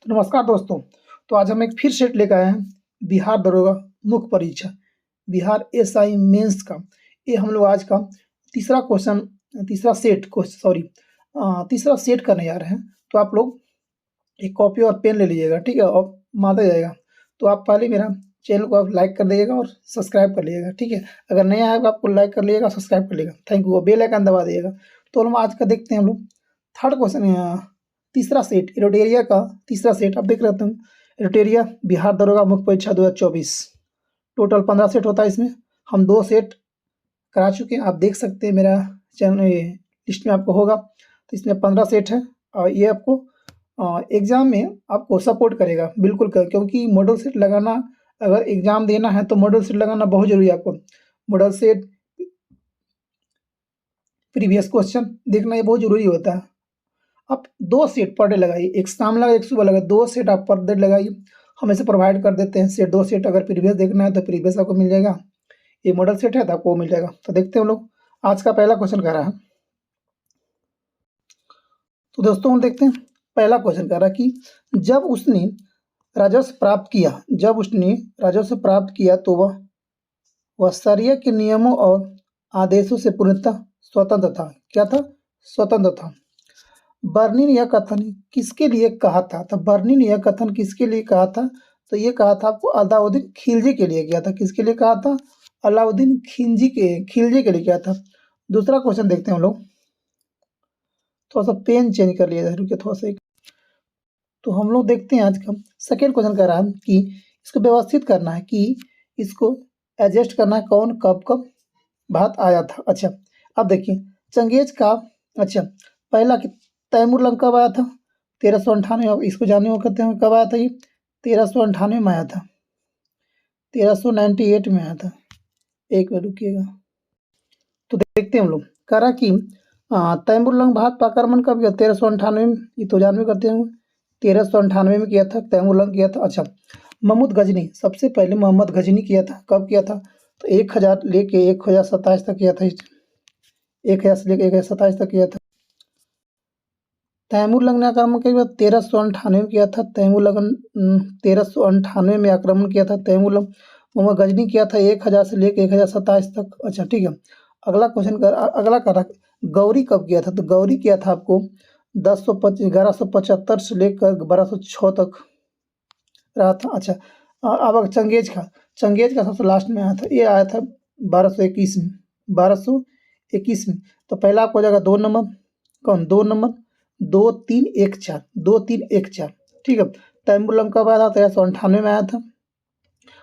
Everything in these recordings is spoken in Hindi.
तो नमस्कार दोस्तों। तो आज हम एक फिर सेट लेकर आए हैं बिहार दरोगा मुख्य परीक्षा बिहार एसआई मेंस का। ये हम लोग आज का तीसरा क्वेश्चन तीसरा सेट करने जा रहे हैं। तो आप लोग एक कॉपी और पेन ले लीजिएगा, ठीक है, और मारता जाएगा। तो आप पहले मेरा चैनल को आप लाइक कर दीजिएगा और सब्सक्राइब कर लीजिएगा, ठीक है। अगर नहीं आया तो आपको लाइक कर लीजिएगा, सब्सक्राइब कर लीजिएगा, थैंक यू। बेल आइकन दबा दीजिएगा। तो हम आज का देखते हैं हम लोग थर्ड क्वेश्चन, तीसरा सेट एरोटेरिया का तीसरा सेट। आप देख रहे हैं एरोटेरिया बिहार दरोगा मुख्य परीक्षा 2024। टोटल 15 सेट होता है। इसमें हम 2 सेट करा चुके हैं, आप देख सकते हैं मेरा चैनल लिस्ट में आपको होगा। तो इसमें 15 सेट है और ये आपको एग्ज़ाम में आपको सपोर्ट करेगा बिल्कुल क्योंकि मॉडल सेट लगाना, अगर एग्ज़ाम देना है तो मॉडल सेट लगाना बहुत ज़रूरी है। आपको मॉडल सेट प्रीवियस क्वेश्चन देखना ये बहुत ज़रूरी होता है। आप 2 सेट पर डे लगाइए, एक शाम लगाइए, एक सुबह लगाइए, 2 सेट आप पर डे लगाइए। हम ऐसे प्रोवाइड कर देते हैं सेट, 2 सेट। अगर प्रीवियस देखना है तो प्रीवियस आपको मिल जाएगा, ये मॉडल सेट है तो आपको मिल जाएगा। तो देखते हैं हम लोग आज का पहला क्वेश्चन कह रहा है। तो दोस्तों हम देखते हैं पहला क्वेश्चन कह रहा है कि जब उसने राजस्व प्राप्त किया तो वह शरिया के नियमों और आदेशों से पूर्णतः स्वतंत्र था। क्या था? स्वतंत्र था। बर्निन यह कथन किसके लिए कहा था? तो बर्निन यह कथन किसके लिए कहा था? तो ये कहा था आपको अलाउद्दीन खिलजी के लिए किया था। किसके लिए कहा था? अलाउद्दीन खिलजी के लिए किया था। दूसरा क्वेश्चन देखते हैं हम लोग। थोड़ा सा पेन चेंज कर लिया, रुकिए थोड़ा सा। तो हम लोग देखते हैं आज का सेकेंड क्वेश्चन कह रहा है कि इसको व्यवस्थित करना है, कि इसको एडजस्ट करना है, कौन कब कब भारत आया था। अच्छा, अब देखिए चंगेज का, अच्छा पहला कि तैमूर लंग कब आया था? 1398। इसको जानने को कहते हैं कब आया था? ये 1398 में आया था, 1398 में आया था। एक मिनट रुकिएगा। तो देखते हैं हम लोग कह रहा कि तैमूर लंग भारत पर आक्रमण कब किया? 1398 में। ये तो जानवे करते हैं, 1398 में किया था, तैमूर लंग किया था। अच्छा, महमूद गजनी, सबसे पहले मोहम्मद गजनी किया था। कब किया था? तो 1000 लेके 1027 तक किया था। 1000 से लेके 1027 तक किया था। तैमूर लंग ने आक्रमण किया 1398 में किया था। तैमूर लंग 1398 में आक्रमण किया था तैमूर लंग। मोहम्मद गजनी किया था 1000 से लेकर 1027 तक। अच्छा ठीक है। अगला क्वेश्चन अगला कर गौरी कब किया था? तो गौरी किया था आपको 1175 से लेकर 1206 तक रहा था। अच्छा, अब चंगेज का सबसे लास्ट में आया था, ये आया था 1221 में। 1221 में। तो पहला आपको हो जाएगा 2 नंबर, कौन? 2 नंबर 2314, 2314, ठीक है। तैमूर लंग कब आया था? 1398 में आया था।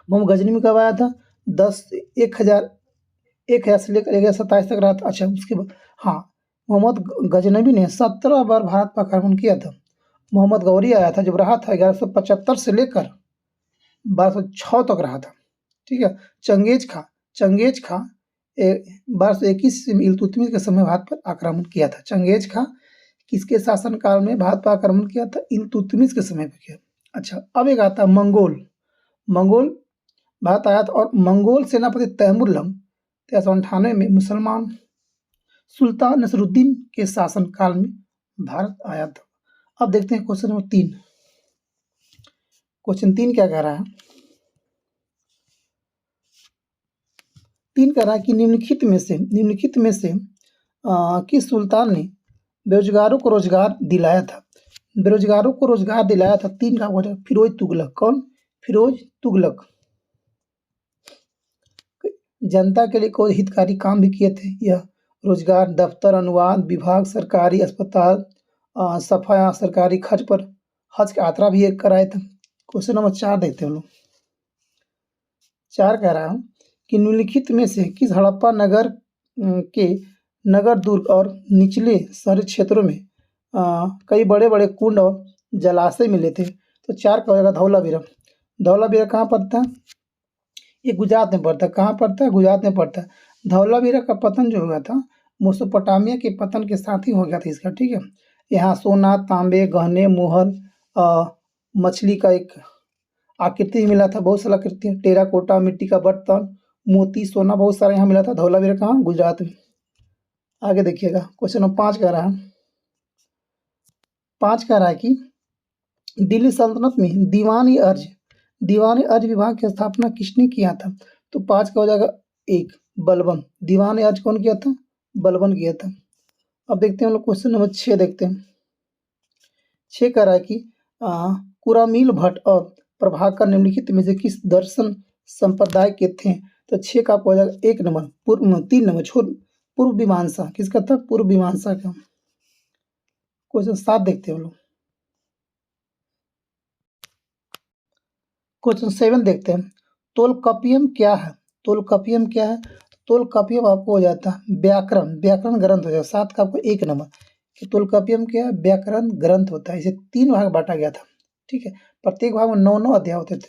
मोहम्मद गजनी में कब आया था? 1000 से लेकर 1027 तक रहा था। अच्छा, उसके बाद हाँ, मोहम्मद गजनबी ने 17 बार भारत पर आक्रमण किया था। मोहम्मद गौरी आया था जब रहा था 1175 से लेकर 1206 तक रहा था, ठीक है। चंगेज खा 1221 में इल्तुतमिश के समय भारत पर आक्रमण किया था। चंगेज खा किसके शासनकाल में भारत पर आक्रमण किया था? इल्तुतमिश के समय पर किया। अच्छा, अब एक आता है मंगोल भारत आया था, और मंगोल सेनापति तैमूर लंग 1398 में मुसलमान सुल्तान नसरुद्दीन के शासनकाल में भारत आया था। अब देखते हैं क्वेश्चन नंबर 3। क्वेश्चन 3 क्या कह रहा है? 3 कह रहा है कि निम्नलिखित में से किस सुल्तान ने बेरोजगारों को रोजगार दिलाया था? बेरोजगारों को रोजगार दिलाया था 3 का वजह। फिरोज तुगलक। कौन? फिरोज तुगलक। जनता के लिए कोई हितकारी काम भी किए थे। यह रोजगार, दफ्तर, अनुवाद विभाग, सरकारी अस्पताल, सफाया, सरकारी खर्च पर हज की यात्रा भी एक कराए थे। क्वेश्चन नंबर 4 देखते हैं हम लोग। 4 कह रहा है कि निम्नलिखित में से किस हड़प्पा नगर के नगर दुर्ग और निचले शहरी क्षेत्रों में कई बड़े बड़े कुंड और जलाशय मिले थे? तो 4 का हो जाएगा धौलावीरा। धौलावीरा कहाँ पड़ता है? ये गुजरात में पड़ता है। कहाँ पड़ता है? गुजरात में पड़ता है। धौलावीरा का पतन जो हुआ था मेसोपोटामिया के पतन के साथ ही हो गया था इसका, ठीक है। यहाँ सोना, तांबे, गहने, मोहर, मछली का एक आकृति मिला था, बहुत सारा आकृति, टेराकोटा, मिट्टी का बर्तन, मोती, सोना, बहुत सारा यहाँ मिला था। धौलावीरा कहाँ? गुजरात में। आगे देखिएगा क्वेश्चन नंबर 5 कह रहा है। 5 कह रहा है कि दिल्ली सल्तनत में दीवान-ए-अर्ज विभाग की स्थापना किसने किया था? तो 5 का हो जाएगा 1 बलबन। दीवान-ए-अर्ज कौन किया था? बलबन किया था। अब देखते हैं हम लोग क्वेश्चन नंबर 6 देखते हैं। 6 कह रहा है कि कुरामील भट्ट और प्रभाकर निम्नलिखित में से किस दर्शन संप्रदाय के थे? तो 6 का आपको हो जाएगा 1 नंबर 3 नंबर पूर्व मीमांसा किसका था? पूर्व मीमांसा का। क्वेश्चन 7 देखते हैं हम लोग। क्वेश्चन 7 देखते हैं। तोलकाप्पियम क्या है? तोलकाप्पियम क्या है? तोलकाप्पियम आपको हो जाता है व्याकरण ग्रंथ हो जाएगा। 7 का आपको 1 नंबर कि तोलकाप्पियम क्या है? व्याकरण ग्रंथ होता है। इसे 3 भाग बांटा गया था। ठीक है, प्रत्येक भाग में 9-9 अध्याय होते थे।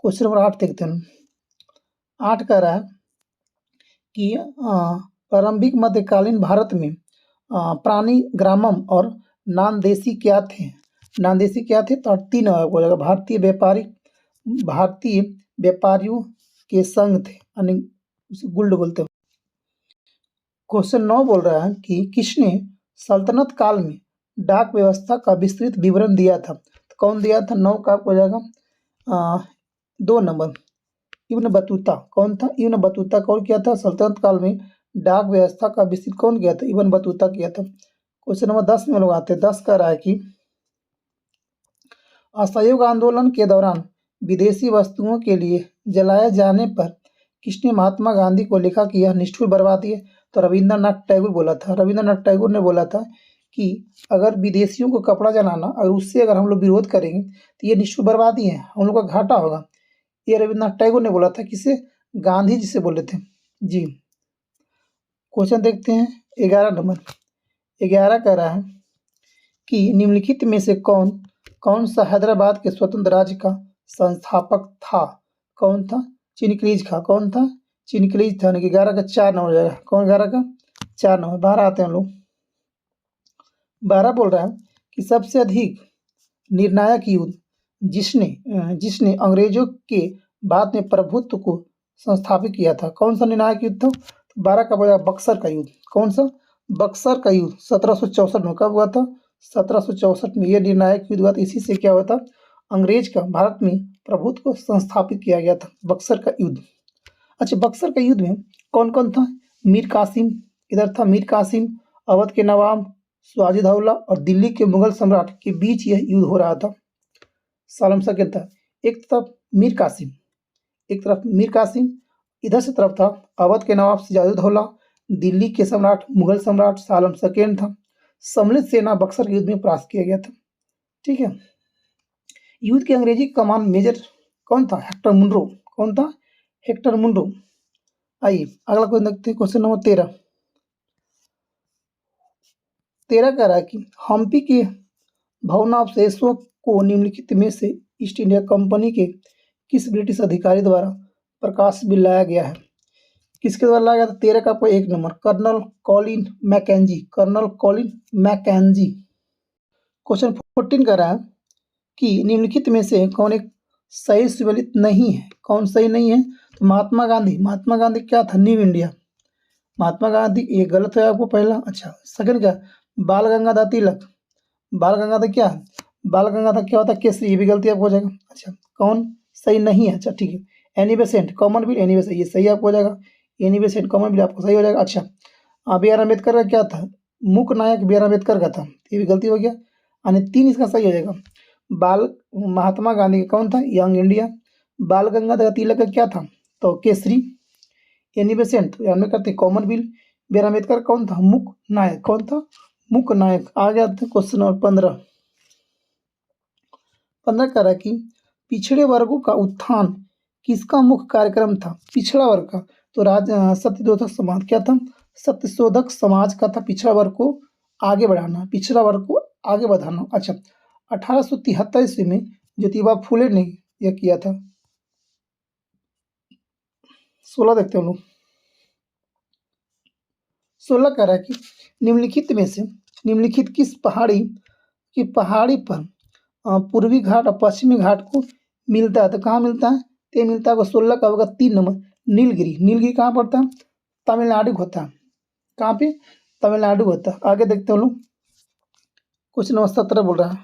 क्वेश्चन नंबर 8 देखते हैं। 8 कह रहा है कि प्रारंभिक मध्यकालीन भारत में प्राणी ग्रामम और नामदेशी क्या थे? नामदेशी क्या थे? तो 3 हो जाएगा। भारतीय व्यापारियों के संघ थे, यानी उसे गुल्ड बोलते हैं। क्वेश्चन 9 बोल रहा है कि किसने सल्तनत काल में डाक व्यवस्था का विस्तृत विवरण दिया था? तो कौन दिया था? 9 का आपको हो जाएगा 2 नंबर इब्न बतूता। कौन था? Ibn Battuta. कौन किया था? सल्तनत काल में डाक व्यवस्था का विस्तृत कौन किया था? इब्न बतूता किया था। क्वेश्चन नंबर 10 में लोग आते हैं। 10 का रहा है कि असहयोग आंदोलन के दौरान विदेशी वस्तुओं के लिए जलाए जाने पर किसने महात्मा गांधी को लिखा कि यह निष्ठुर बर्बादी है? तो रविंद्रनाथ टैगोर बोला था। रविंद्रनाथ टैगोर ने बोला था कि अगर विदेशियों को कपड़ा जलाना और उससे अगर हम लोग विरोध करेंगे तो ये निष्ठुर बर्बादी है, हम लोग का घाटा होगा। ये रविंद्रनाथ टैगोर ने बोला था। किसे? गांधी जी से बोले थे जी। क्वेश्चन देखते हैं 11 नंबर। 11 कह रहा है कि निम्नलिखित में से कौन सा हैदराबाद के स्वतंत्र राज्य का संस्थापक था? कौन था? चिनक्रीज खा। कौन था? चिनक्रीज था। 11 का 4 नंबर हो जाएगा। कौन? 11 का 4 नंबर। 12 आते हैं हम लोग। 12 बोल रहा है कि सबसे अधिक निर्णायक युद्ध जिसने अंग्रेजों के बाद में प्रभुत्व को संस्थापित किया था, कौन सा निर्णायक युद्ध था? 12 का बोला बक्सर का युद्ध। कौन सा? बक्सर का युद्ध 1764 में। कब हुआ था? 1764 में ये निर्णायक युद्ध हुआ था। इसी से क्या हुआ था? अंग्रेज का भारत में प्रभुत्व को संस्थापित किया गया था, बक्सर का युद्ध। अच्छा, बक्सर के युद्ध में कौन कौन था? मीर कासिम इधर था, मीर कासिम, अवध के नवाब सिराजउद्दौला और दिल्ली के मुगल सम्राट के बीच यह युद्ध हो रहा था। सालम सकेत था। एक तरफ मीर कासिम, इधर से तरफ था अवध के नवाब सिराजउद्दौला, दिल्ली के सम्राट मुगल सम्राट सालम सेकेंड था। सम्मिलित सेना बक्सर के युद्ध में परास्त किया गया था। ठीक है, युद्ध की अंग्रेजी कमान मेजर कौन था? Hector Munro. कौन था? Hector Munro. आइए अगला क्वेश्चन देखते हैं। Question number 13। 13 कह रहा है कि हम्पी के भग्नावशेषों को निम्नलिखित में से ईस्ट इंडिया कंपनी के किस ब्रिटिश अधिकारी द्वारा प्रकाश में लाया गया है? किसके द्वारा लाया गया था? 13 का आपको 1 number colonel Colin Mackenzie. Question 14 कह रहा है कि निम्नलिखित में से कौन एक सही सुमेलित नहीं है? कौन सही नहीं है? तो महात्मा गांधी क्या था? New India. महात्मा गांधी, ये गलत है आपको पहला। अच्छा, सेकंड क्या? बाल गंगाधर तिलक। बाल गंगाधर क्या है? बाल गंगाधर क्या होता है? केसरी। ये भी गलती आपको हो जाएगा। अच्छा, कौन सही नहीं है? अच्छा ठीक है, Annie Besant Commonwealth, Annie Besant, ये सही आपको हो जाएगा। एनी बेसेंट कॉमनवेल्थ आपको सही हो जाएगा। अच्छा, बी आर अम्बेडकर का क्या था? मूक नायक बी आर अम्बेडकर का था, ये भी गलती हो गया। यानी 3 इसका सही हो जाएगा। बाल महात्मा गांधी का कौन था? Young India. बाल गंगाधर तिलक का क्या था? तो केसरी। एनी बेसेंट तो याद में करते कॉमनवेल्थ। बी आर अम्बेडकर कौन था? मूक नायक। कौन था? मूक नायक। आ गया क्वेश्चन नंबर 15। 15 कह रहा है कि पिछड़े वर्गों का उत्थान किसका मुख्य कार्यक्रम था? पिछड़ा वर्ग का। तो सत्यशोधक समाज क्या था? सत्यशोधक समाज का था पिछड़ा वर्ग को आगे बढ़ाना, पिछड़ा वर्ग को आगे बढ़ाना। अच्छा, 1873 ईस्वी में ज्योतिबा फूले ने यह किया था। 16 देखते हैं हम लोग। 16 कह रहा है कि निम्नलिखित में से निम्नलिखित किस पहाड़ी पर पूर्वी घाट और पश्चिमी घाट को मिलता है? तो कहाँ मिलता है? तो ये मिलता है 16 का होगा 3 नंबर नीलगिरी। नीलगिरी कहाँ पड़ता है? तमिलनाडु को होता है। कहाँ पे? तमिलनाडु होता है। आगे देखते हैं लोग। क्वेश्चन नंबर 17 बोल रहा है।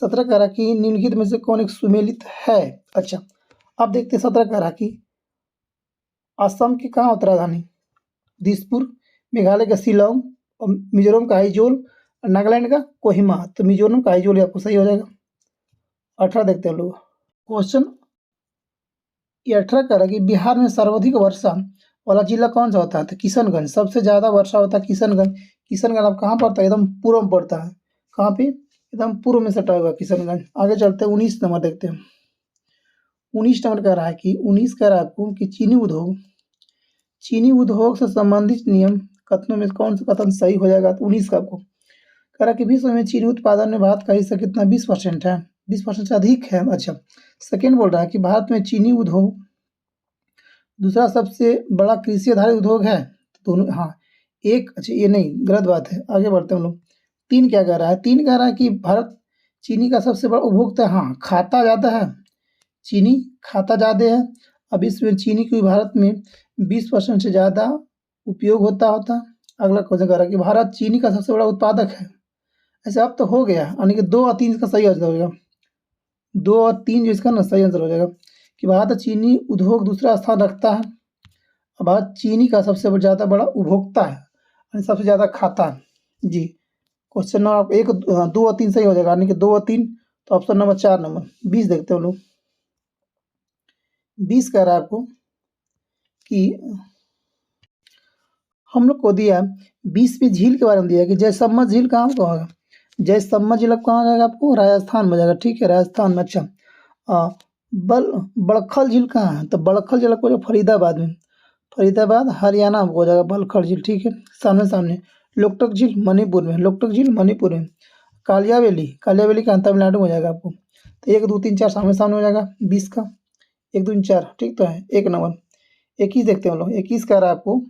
17 कह रहा कि निम्नलिखित में से कौन एक सुमेलित है। अच्छा, अब देखते हैं 17 कह रहा कि असम की कहाँ होता राजधानी, दिसपुर, मेघालय का शिलोंग, और मिजोरम का आइजोल, और नागालैंड का कोहिमा। तो मिजोरम का आइजोल आपको सही हो जाएगा। 18 देखते हैं लोग। क्वेश्चन ये 18 कह रहा कि बिहार में सर्वाधिक वर्षा वाला जिला कौन सा होता है। तो किशनगंज, सबसे ज़्यादा वर्षा होता है किशनगंज। किशनगंज अब कहाँ पड़ता है, एकदम पूर्व में पड़ता है। कहाँ पे, एकदम पूर्व में सटा हुआ किशनगंज। आगे चलते हैं 19 नंबर देखते हैं। 19 नंबर कह रहा है कि 19 कह रहा है आपको कि चीनी उद्योग से संबंधित नियम कथनों में कौन सा कथन सही हो जाएगा। तो 19 का आपको कह रहा है कि विश्व में चीनी उत्पादन में भारत का हिस्सा कितना, 20% है, 20% से अधिक है। अच्छा, सेकेंड बोल रहा है कि भारत में चीनी उद्योग दूसरा सबसे बड़ा कृषि आधारित उद्योग है। दोनों, हाँ, एक, अच्छा ये नहीं, गलत बात है, आगे बढ़ते हैं हम लोग। 3 क्या कह रहा है, 3 कह रहा है कि भारत चीनी का सबसे बड़ा उपभोक्ता है। हाँ, खाता ज़्यादा है, चीनी खाता ज़्यादा है। अब इसमें चीनी की भारत में 20% से ज़्यादा उपयोग होता है। अगला क्वेश्चन कह रहा है कि भारत चीनी का सबसे बड़ा उत्पादक है। ऐसे अब तो हो गया, यानी कि 2 और 3 इसका सही आंसर हो जाएगा। 2 और 3 जो इसका ना सही आंसर हो जाएगा कि भारत चीनी उद्योग दूसरा स्थान रखता है। अब भारत चीनी का सबसे ज़्यादा बड़ा उपभोक्ता है, यानी सबसे ज़्यादा खाता है जी। क्वेश्चन नंबर आप 1, 2 और 3 सही हो जाएगा, यानी कि 2 और 3। तो ऑप्शन नंबर 4 नंबर 20 देखते हैं हम लोग। 20 कह रहा है आपको कि हम लोग को दिया 20 पे झील के बारे में दिया है कि जयसम्मत झील कहाँ पर होगा। जयसम्मत झील अब कहाँ जाएगा आपको, राजस्थान में जाएगा। ठीक है, राजस्थान में। अच्छा, बड़खल झील कहाँ है, तो बड़खल झील आपको फरीदाबाद में, फरीदाबाद हरियाणा में हो जाएगा बलखल झील। ठीक है, सामने सामने। लोकटक झील मणिपुर में, लोकटक झील मणिपुर में। कालियावेली, कालियावेली का तमिलनाडु में हो जाएगा आपको। तो 1, 2, 3, 4 सामने सामने हो जाएगा 20 का। 1, 2, 4 ठीक तो है। 1 नंबर। 21 देखते हैं हम लोग। 21 कह रहा है आपको,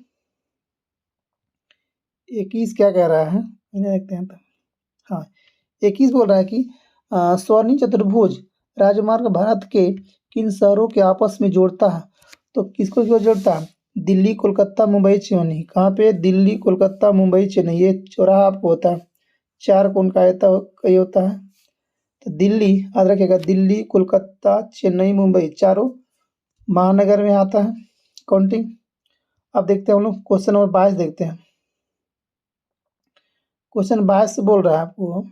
21 क्या कह रहा है, इन्हें देखते हैं। तो हाँ, 21 बोल रहा है कि स्वर्णिम चतुर्भुज राजमार्ग भारत के किन शहरों के आपस में जोड़ता है। तो किसको क्यों जोड़ता है, दिल्ली, कोलकाता, मुंबई, चेन्नई। कहाँ पे, दिल्ली, कोलकाता, मुंबई, चेन्नई। ये चौराहा आपको होता है, 4 कोण का ये होता है। तो दिल्ली याद रखिएगा, दिल्ली, कोलकाता, चेन्नई, मुंबई, चारों महानगर में आता है काउंटिंग। अब देखते हैं हम लोग क्वेश्चन नंबर 22 देखते हैं। क्वेश्चन 22 बोल रहा है आपको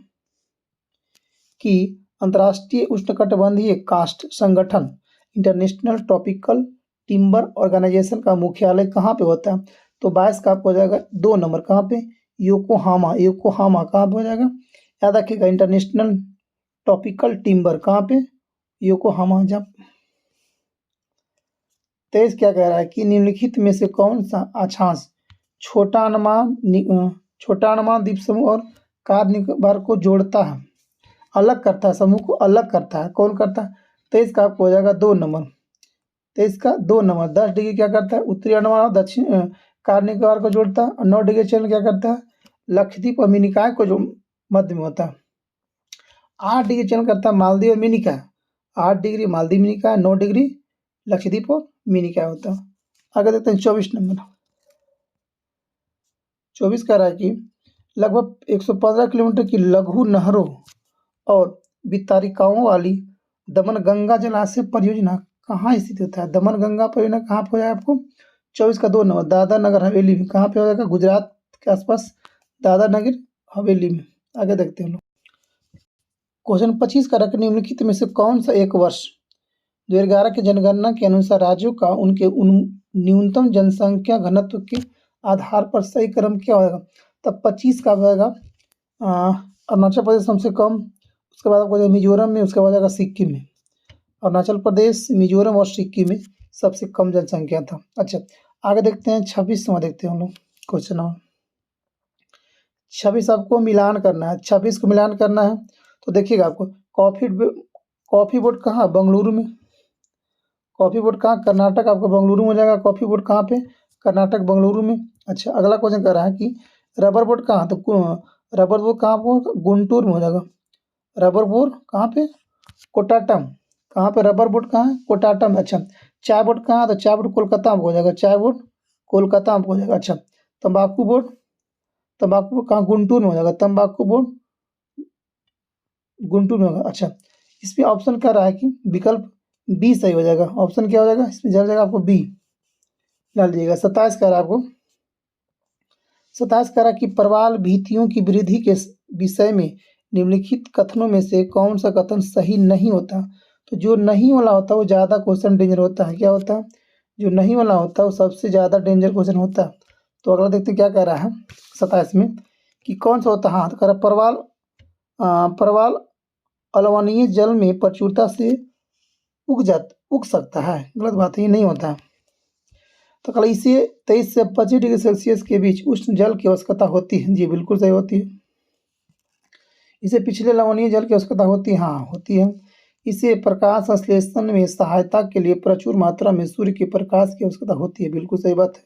कि अंतर्राष्ट्रीय उष्णकटिबंधीय काष्ठ संगठन इंटरनेशनल ट्रॉपिकल टिम्बर ऑर्गेनाइजेशन का मुख्यालय कहाँ पे होता है। तो 22 का आपको हो जाएगा 2 नंबर। कहाँ पे, योकोहामा। योकोहामा कहाँ पे हो जाएगा, याद रखिएगा, इंटरनेशनल ट्रॉपिकल टिम्बर कहाँ पे, योकोहामा। जब 23 क्या कह रहा है कि निम्नलिखित में से कौन सा अक्षांश छोटा अंडमान द्वीप समूह और कार निकोबार को जोड़ता है, अलग करता है, समूह को अलग करता है, कौन करता है। 23 का आपको हो जाएगा 2 नंबर। 23 का 2 नंबर। 10 डिग्री क्या करता है, उत्तरी अंडमान और दक्षिण कार निकोबार को जोड़ता है। और 9 डिग्री चैनल क्या करता है, लक्षद्वीप और मिनिकॉय को जो मध्य में होता है। 8 डिग्री चैनल करता है मालदीव और मिनिकॉय। 8 डिग्री मालदीव मिनिकॉय, 9 डिग्री लक्षद्वीप और मिनिकॉय होता है। आगे देखते हैं 24 नंबर। 24 कह रहा है कि लगभग 115 किलोमीटर की लघु नहरों और वितारिकाओं वाली दमन गंगा जलाशय परियोजना कहाँ स्थित होता है। दमन गंगा परियोजना कहाँ पे हो जाएगा आपको, 24 का 2 नंबर, दादरा नगर हवेली में। कहाँ पे हो जाएगा, गुजरात के आसपास, दादरा नगर हवेली में। आगे देखते हैं हम लोग। क्वेश्चन 25 का रख निम्नलिखित में से कौन सा एक वर्ष 2011 की जनगणना के अनुसार राज्यों का उनके न्यूनतम जनसंख्या घनत्व के आधार पर सही क्रम क्या होगा। तब 25 का होगा अरुणाचल प्रदेश सबसे कम, उसके बाद आपको मिजोरम में, उसके बाद आएगा सिक्किम में। अरुणाचल प्रदेश, मिजोरम और सिक्किम में सबसे कम जनसंख्या था। अच्छा, आगे देखते हैं 26 में, देखते हैं हम लोग क्वेश्चन नंबर 26। आपको मिलान करना है, 26 को मिलान करना है। तो देखिएगा आपको कॉफ़ी बोर्ड कहाँ, बेंगलुरु में। कॉफ़ी बोर्ड कहाँ, कर्नाटक, आपको बेंगलुरु में हो जाएगा। कॉफ़ी बोर्ड कहाँ पे, कर्नाटक, बेंगलुरु में। अच्छा, अगला क्वेश्चन कर रहा है कि रबर बोर्ड कहाँ, तो रबर बोर्ड कहाँ पर, गुंटूर में हो जाएगा। रबर बोर्ड कहाँ पे, कोटाटम। कहाँ पे रबर बोर्ड कहाँ है, कोटाटम। अच्छा, चाय बोर्ड कहाँ है, तो चाय बोर्ड कोलकाता में हो जाएगा। चाय बोर्ड कोलकाता में हो जाएगा। अच्छा, तंबाकू बोर्ड कहाँ, गुंटूर में हो जाएगा। तंबाकू बोर्ड गुंटूर में होगा। अच्छा, इसमें ऑप्शन क्या रहा है कि विकल्प बी सही हो जाएगा। ऑप्शन क्या हो जाएगा इसमें, चल जाएगा आपको बी डाल दीजिएगा। 27 कह रहा है आपको, 27 कह रहा है कि प्रवाल भित्तियों की वृद्धि के विषय में निम्नलिखित कथनों में से कौन सा कथन सही नहीं होता। तो जो नहीं वाला होता है वो ज़्यादा क्वेश्चन डेंजर होता है। क्या होता है, जो नहीं वाला होता है वो सबसे ज़्यादा डेंजर क्वेश्चन होता है। तो अगला देखते हैं क्या कह रहा है 27 में कि कौन सा होता है। हाँ, तो कह रहा परवाल अलवणीय जल में प्रचुरता से उग सकता है। गलत बात है, ये नहीं होता है। तो कल इसे 23 से 25 डिग्री सेल्सियस के बीच उष्ण जल की आवश्यकता होती है। जी बिल्कुल सही होती है। इसे पिछले लवणीय जल की आवश्यकता होती है। हाँ होती है। इसे प्रकाश संश्लेषण में सहायता के लिए प्रचुर मात्रा में सूर्य के प्रकाश की आवश्यकता होती है। बिल्कुल सही बात है।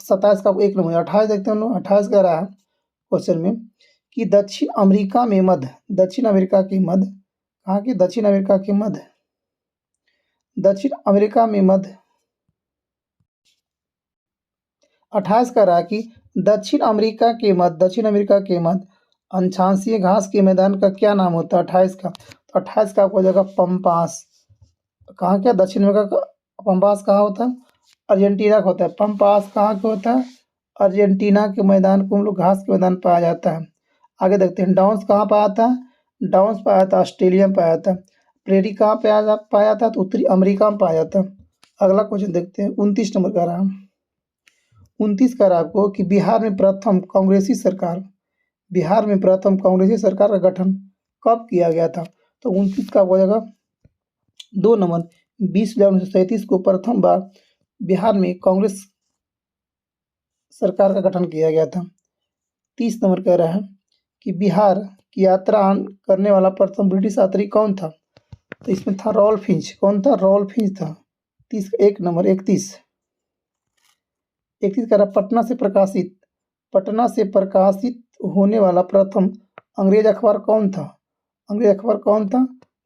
27 का एक नंबर। 28 देखते हैं हम लोग। 28 कह रहा है क्वेश्चन में कि दक्षिण अमेरिका के मध्य, कहाँ की दक्षिण अमेरिका के मध्य, दक्षिण अमेरिका में मध्य 28 कह रहा है कि दक्षिण अमेरिका के मध्य अक्षांशीय घास के मैदान का क्या नाम होता है 28 का। तो 28 का आपको हो जाएगा पंपास। कहाँ क्या, दक्षिण अमेरिका का पंपास कहाँ होता है, अर्जेंटीना का होता है। पंपास कहाँ का होता है, अर्जेंटीना के मैदान को हम लोग घास के मैदान पाया जाता है। आगे देखते हैं डाउन्स कहाँ पाया जाता है। डाउन्स पाया जाता है ऑस्ट्रेलिया में पाया जाता है। प्रेरी कहाँ पाया जाता है, तो उत्तरी अमेरिका में पाया जाता है। अगला क्वेश्चन देखते हैं 29 नंबर का रहा। 29 का रहा आपको कि बिहार में प्रथम कांग्रेसी सरकार का गठन कब किया गया था। तो 29 का हो जाएगा 2 नंबर। 20 जुलाई 1937 को प्रथम बार बिहार में कांग्रेस सरकार का गठन किया गया था। 30 नंबर कह रहा है कि बिहार की यात्रा करने वाला प्रथम ब्रिटिश यात्री कौन था। तो इसमें था रॉल्फ फिंच। कौन था, रॉल्फ फिंच था। 30 1 नंबर। 31 कह रहा पटना से प्रकाशित होने वाला प्रथम अंग्रेज अखबार कौन था।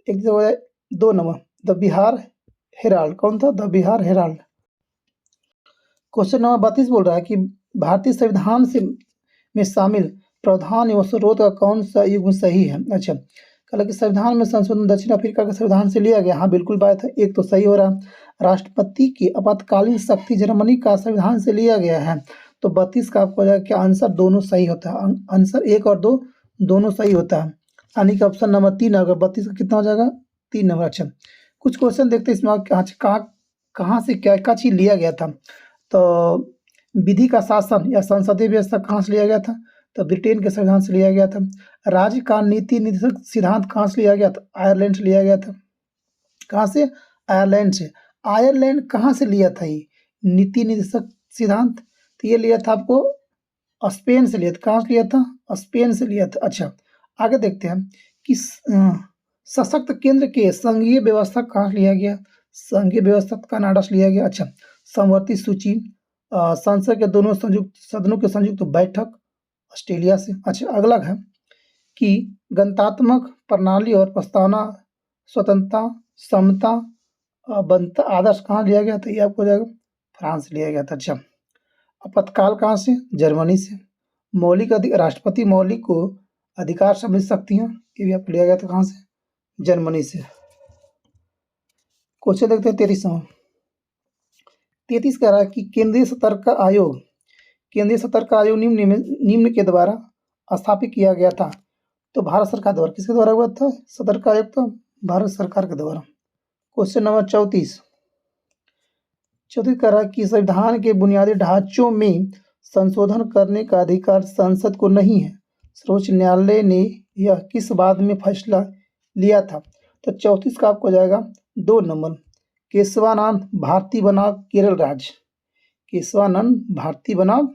एक हो जाए 2 नंबर द बिहार हेराल्ड। कौन था, the Bihar Herald. Question number 32 बोल रहा है कि भारतीय संविधान में शामिल प्रावधान एवं स्रोत का कौन सा युग्म सही है। अच्छा, कल कि संविधान में संशोधन दक्षिण अफ्रीका के संविधान से लिया गया। हाँ बिल्कुल बात है, एक तो सही हो रहा। राष्ट्रपति की आपातकालीन शक्ति जर्मनी का संविधान से लिया गया है। तो 32 का आपको जाएगा कि आंसर दोनों सही होता है। आंसर 1 और 2 दोनों सही होता है, यानी कि ऑप्शन नंबर 3 अगर 32 का कितना हो जाएगा 3 नंबर। अच्छा, कुछ क्वेश्चन देखते हैं इसमें कहाँ से क्या क्या चीज़ लिया गया था। तो विधि का शासन या संसदीय व्यवस्था कहाँ से लिया गया था, तो ब्रिटेन के संविधान से लिया गया था। राज्य का नीति निर्देशक सिद्धांत कहाँ से लिया गया था, आयरलैंड से लिया गया था। कहाँ से, आयरलैंड से। आयरलैंड कहाँ से लिया था ये नीति निर्देशक सिद्धांत, तो ये लिया था आपको स्पेन से लिया था। कहाँ से लिया था, स्पेन से लिया था। अच्छा, आगे देखते हैं कि सशक्त केंद्र के संघीय व्यवस्था कहाँ से लिया गया, संघीय व्यवस्था कनाडा से लिया गया। अच्छा, समवर्ती सूची संसद के दोनों सदनों के संयुक्त बैठक ऑस्ट्रेलिया से। अच्छा, अगला है कि गणतात्मक प्रणाली और प्रस्तावना स्वतंत्रता समता बनता आदर्श कहाँ लिया गया था, ये आपको जाएगा फ्रांस से लिया गया था। अच्छा, आपातकाल कहाँ से, जर्मनी से। मौलिक राष्ट्रपति मौलिक को अधिकार सम्मिलित शक्तियाँ, ये भी आपको लिया गया था कहाँ से, जर्मनी से। क्वेश्चन देखते हैं 33 कह रहा है कि केंद्रीय सतर्क आयोग निम्न के द्वारा स्थापित किया गया था। तो भारत सरकार द्वारा, किसके द्वारा हुआ था सतर्क आयोग, तो भारत सरकार के द्वारा। क्वेश्चन नंबर 34 कह रहा है कि संविधान के बुनियादी ढांचों में संशोधन करने का अधिकार संसद को नहीं है। सर्वोच्च न्यायालय ने यह किस बात में फैसला लिया था। तो 34 का आपको जाएगा 2 नंबर। केशवानंद भारती बनाम केरल राज्य। केशवानंद भारती बनाम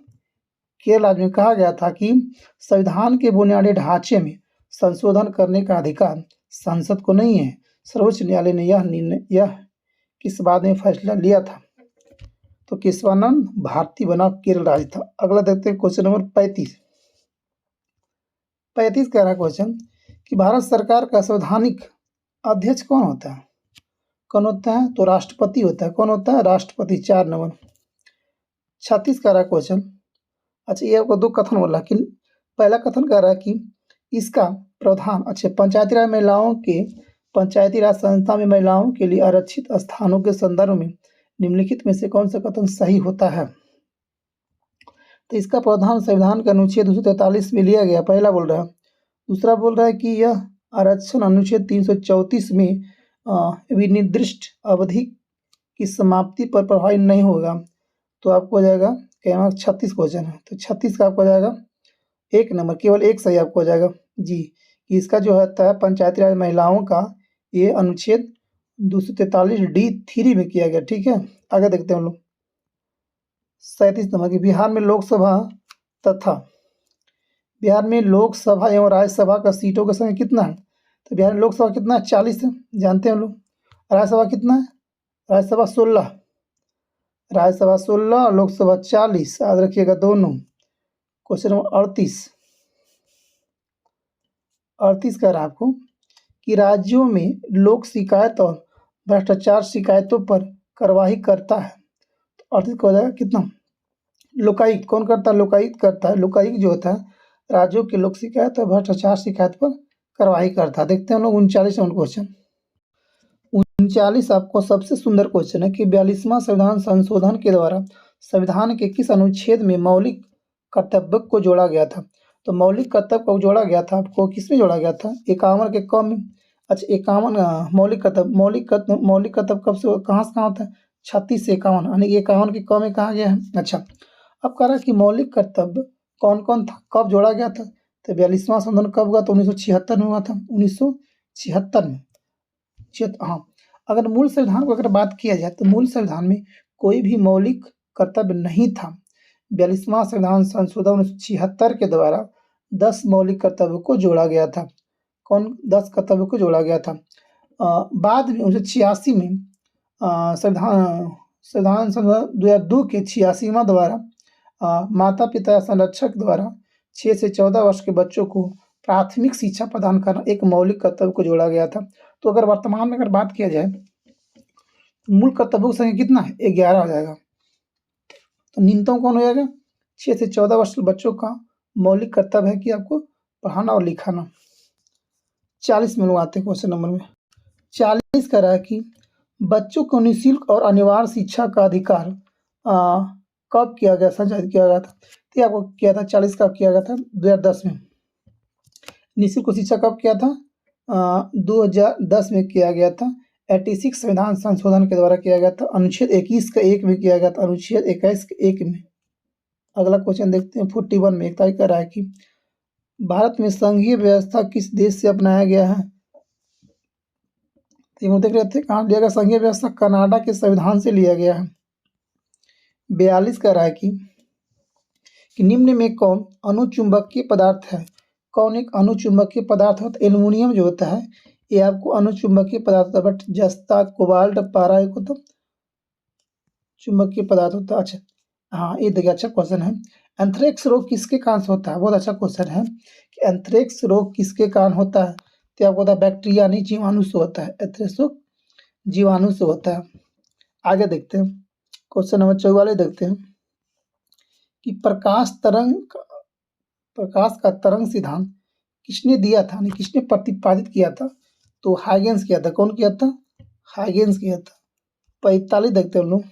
केरल राज्य में कहा गया था कि संविधान के बुनियादी ढांचे में संशोधन करने का अधिकार संसद को नहीं है। सर्वोच्च न्यायालय ने यह किस बात में फैसला लिया था। तो केशवानंद भारती बनाम केरल राज्य था। अगला देखते हैं क्वेश्चन नंबर 35 कह रहा क्वेश्चन कि भारत सरकार का संवैधानिक अध्यक्ष कौन होता है। तो राष्ट्रपति होता है। कौन होता है, राष्ट्रपति। 4 नंबर। 36 कह रहा क्वेश्चन। अच्छा, ये आपको 2 कथन बोला कि पहला कथन कह रहा है कि इसका प्रावधान। अच्छा, पंचायती राज संस्था में महिलाओं के लिए आरक्षित स्थानों के संदर्भ में निम्नलिखित में से कौन सा कथन सही होता है? तो इसका प्रावधान संविधान के अनुच्छेद 243 में लिया गया, पहला बोल रहा है। दूसरा बोल रहा है कि यह आरक्षण अनुच्छेद 334 में विनिर्दिष्ट अवधि की समाप्ति पर प्रभावी नहीं होगा। तो आपको हो जाएगा क्या 36 क्वेश्चन है, तो 36 का आपको हो जाएगा 1 नंबर, केवल एक सही आपको हो जाएगा जी। इसका जो होता है पंचायती राज महिलाओं का, ये अनुच्छेद 243D3 में किया गया। ठीक है, आगे देखते हैं हम लोग 37 नंबर की बिहार में लोकसभा एवं राज्यसभा का सीटों का संख्या कितना है? तो बिहार में लोकसभा कितना है? 40 है, जानते हैं हम लोग। राज्यसभा कितना है? राज्यसभा 16, राज्यसभा 16 और लोकसभा 40, याद रखिएगा दोनों। क्वेश्चन नंबर 38 कह रहा है आपको कि राज्यों में लोक शिकायत और भ्रष्टाचार शिकायतों पर कार्रवाई करता है। तो 38 का हो जाएगा कितना? लोकायुक्त। कौन करता है? लोकायुक्त करता है। लोकायुक्त जो होता है राज्यों के लोक शिकायत और भ्रष्टाचार शिकायत पर कार्रवाई करता है। देखते हैं हम लोग 39 नंबर क्वेश्चन। 39 आपको सबसे सुंदर क्वेश्चन है कि 42वां संविधान संशोधन के द्वारा संविधान के किस अनुच्छेद में मौलिक कर्तव्य को जोड़ा गया था? तो मौलिक कर्तव्य को जोड़ा गया था, आपको किसमें जोड़ा गया था? 51 के क में। अच्छा, 51 मौलिक कर्तव्य कब से कहाँ होता है? 36 से 51, यानी कि 51 के क में कहा गया है। अच्छा, अब कह रहा है कि मौलिक कर्तव्य कौन कौन था, कब जोड़ा गया था? तो 42वां संशोधन कब हुआ? तो 1976 में हुआ था, 1976 में। हाँ, अगर मूल संविधान को अगर बात किया जाए तो मूल संविधान में कोई भी मौलिक कर्तव्य नहीं था। 42वां संविधान संशोधन 1976 के द्वारा 10 मौलिक कर्तव्यों को जोड़ा गया था। कौन 10 कर्तव्यों को जोड़ा गया था? बाद में 1986 में संविधान 2002 के 86वां द्वारा माता पिता संरक्षक द्वारा 6 से 14 वर्ष के बच्चों को प्राथमिक शिक्षा प्रदान करना एक मौलिक कर्तव्य को जोड़ा गया था। तो अगर वर्तमान में अगर बात किया जाए तो मूल कर्तव्यों की संख्या कितना है? 11 हो जाएगा। तो न्यूनतम कौन हो जाएगा? 6 से 14 वर्ष के बच्चों का मौलिक कर्तव्य है कि आपको पढ़ाना और लिखाना। 40 में लोग आते हैं क्वेश्चन नंबर में। 40 कह रहा है कि बच्चों को निःशुल्क और अनिवार्य शिक्षा का अधिकार कब किया गया, संचालित किया गया था? तो आपको किया था 40 का किया गया था 2010 में। निःशुल्क शिक्षा कब किया था? 2010 में किया गया था। 86 संविधान संशोधन के द्वारा किया गया था। अनुच्छेद 21 का 1 में किया गया था, अनुच्छेद 21 के 1 में। अगला क्वेश्चन देखते हैं 41 में। एक तारीख कर रहा है कि भारत में संघीय व्यवस्था किस देश से अपनाया गया है? तो देख रहे थे कहाँ लिया गया संघीय व्यवस्था? कनाडा के संविधान से लिया गया है। 42 कह रहा है कि निम्न में कौन अनुचुंबकीय पदार्थ है? कौन एक अनुचुंबकीय पदार्थ होता है? एल्युमिनियम जो होता है ये आपको अनुचुंबकीय पदार्थ होता है, बट जस्ता, कोबाल्ट, पारा एक होता चुंबकीय पदार्थ होता है। अच्छा, हाँ ये देखिए अच्छा क्वेश्चन है। एंथ्रेक्स रोग किसके कारण से होता है? बहुत अच्छा क्वेश्चन है कि एंथ्रेक्स रोग किसके कारण होता है? तो आपको होता है बैक्टीरिया नहीं जीवाणु से होता है। एंथ्रेक्स रोग जीवाणु से होता है। आगे देखते हैं क्वेश्चन नंबर 44 देखते हैं कि प्रकाश का तरंग सिद्धांत किसने दिया था, यानी किसने प्रतिपादित किया था? तो हाइगेंस किया था। कौन किया था? हाइगेंस किया था। 45 देखते हैं हम लोग।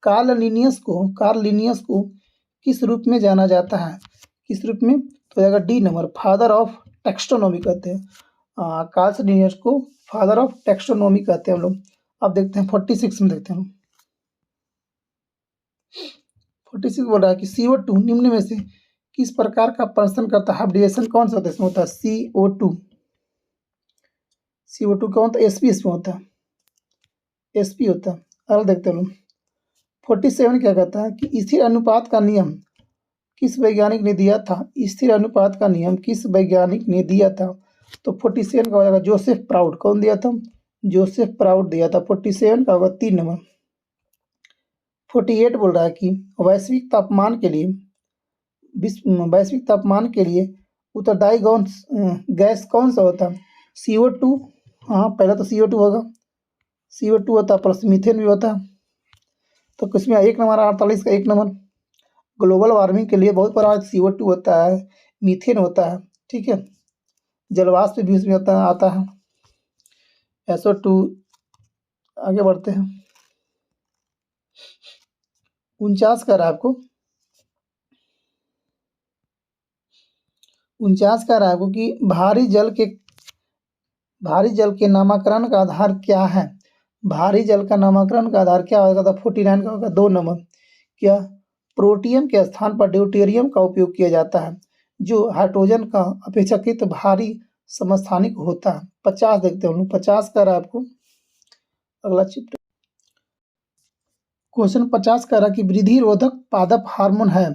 कार्ल लिनियस को किस रूप में जाना जाता है? किस रूप में? तो जाएगा डी नंबर, फादर ऑफ टेक्स्टोनॉमी कहते हैं। कार्ल लिनियस को फादर ऑफ टेक्स्टोनॉमी कहते हैं हम लोग। अब देखते हैं 46 में देखते हैं हम। 46 बोल रहा है कि CO2 निम्न में से किस प्रकार का प्रदर्शन करता है? हाइब्रिडेशन कौन सा होता है? इसमें होता है CO2 कौन होता है? sp इसमें होता है, sp होता है। अगला देखते हैं लोग 47 क्या कहता है कि स्थिर अनुपात का नियम किस वैज्ञानिक ने दिया था? स्थिर अनुपात का नियम किस वैज्ञानिक ने दिया था? तो 47 का हो जाएगा जोसेफ प्राउड। कौन दिया था? जोसेफ प्राउड दिया था। 47 का होगा 3 नंबर। 48 बोल रहा है कि वैश्विक तापमान के लिए उत्तरदायी गैस कौन सा होता है? CO2। हाँ, पहला तो CO2 होगा, CO2 होता है, प्लस मीथेन भी होता है। तो किसमें 1 नंबर 48 का 1 नंबर। ग्लोबल वार्मिंग के लिए बहुत बड़ा CO2 होता है, मीथेन होता है ठीक है। जलवाष्प भी उसमें आता है। SO2। आगे बढ़ते हैं। 49 कह रहा है आपको, 49 कह रहा है आपको कि भारी जल के नामकरण का आधार क्या है? भारी जल का नामकरण का आधार क्या होगा? तो 49 का होगा 2 नंबर। क्या? प्रोटियम के स्थान पर ड्यूटेरियम का उपयोग किया जाता है, जो हाइड्रोजन का अपेक्षाकृत भारी समस्थानिक होता है। 50 देखते हैं हम लोग। 50 कह रहा है आपको, अगला चित्र। क्वेश्चन 50 कह रहा है कि वृद्धि रोधक पादप हार्मोन है।